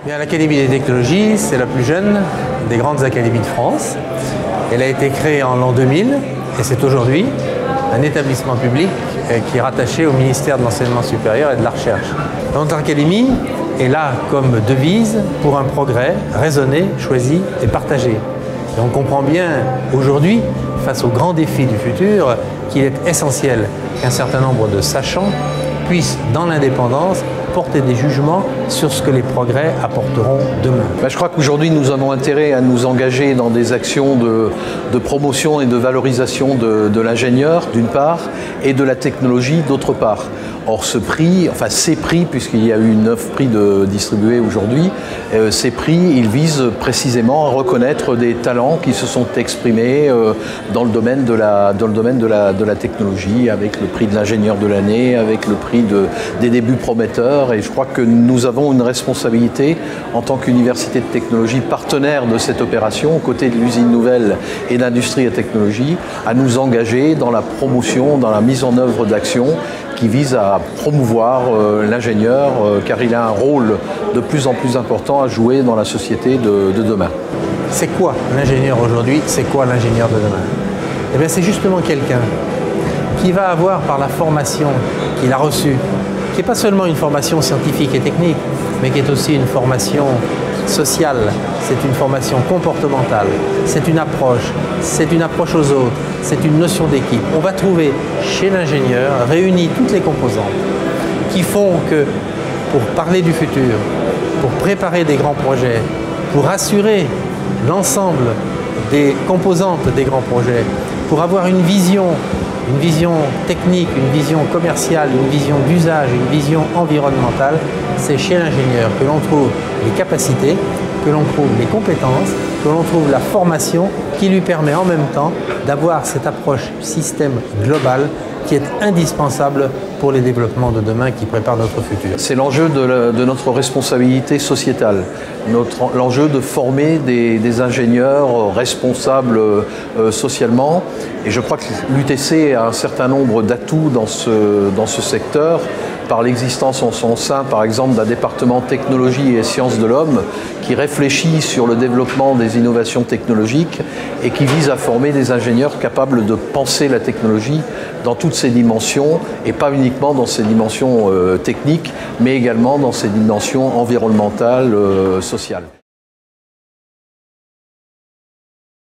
Bien, l'Académie des technologies, c'est la plus jeune des grandes académies de France. Elle a été créée en l'an 2000 et c'est aujourd'hui un établissement public qui est rattaché au ministère de l'Enseignement supérieur et de la Recherche. Notre académie est là comme devise pour un progrès raisonné, choisi et partagé. Et on comprend bien aujourd'hui, face aux grands défis du futur, qu'il est essentiel qu'un certain nombre de sachants puissent, dans l'indépendance, porter des jugements sur ce que les progrès apporteront demain. Je crois qu'aujourd'hui, nous avons intérêt à nous engager dans des actions de promotion et de valorisation de l'ingénieur, d'une part, et de la technologie, d'autre part. Or, ces prix, puisqu'il y a eu 9 prix distribués aujourd'hui, ces prix, ils visent précisément à reconnaître des talents qui se sont exprimés dans le domaine de la technologie, avec le prix de l'ingénieur de l'année, avec le prix des débuts prometteurs. Et je crois que nous avons une responsabilité en tant qu'université de technologie partenaire de cette opération, aux côtés de l'usine nouvelle et d'industrie et technologie, à nous engager dans la promotion, dans la mise en œuvre d'actions qui visent à promouvoir l'ingénieur, car il a un rôle de plus en plus important à jouer dans la société de demain. C'est quoi l'ingénieur aujourd'hui? C'est quoi l'ingénieur de demain? Eh bien, c'est justement quelqu'un qui va avoir, par la formation qu'il a reçue, qui n'est pas seulement une formation scientifique et technique, mais qui est aussi une formation sociale, c'est une formation comportementale, c'est une approche aux autres, c'est une notion d'équipe. On va trouver chez l'ingénieur réunies toutes les composantes qui font que pour parler du futur, pour préparer des grands projets, pour assurer l'ensemble des composantes des grands projets, pour avoir une vision technique, une vision commerciale, une vision d'usage, une vision environnementale, c'est chez l'ingénieur que l'on trouve les capacités, que l'on trouve les compétences, que l'on trouve la formation qui lui permet en même temps d'avoir cette approche système global qui est indispensable pour les développements de demain qui préparent notre futur. C'est l'enjeu de notre responsabilité sociétale, l'enjeu de former des ingénieurs responsables socialement. Et je crois que l'UTC a un certain nombre d'atouts dans ce secteur, par l'existence en son sein, par exemple, d'un département technologie et sciences de l'homme qui réfléchit sur le développement des innovations technologiques et qui vise à former des ingénieurs capables de penser la technologie dans toutes ses dimensions, et pas uniquement dans ses dimensions techniques, mais également dans ses dimensions environnementales, sociales.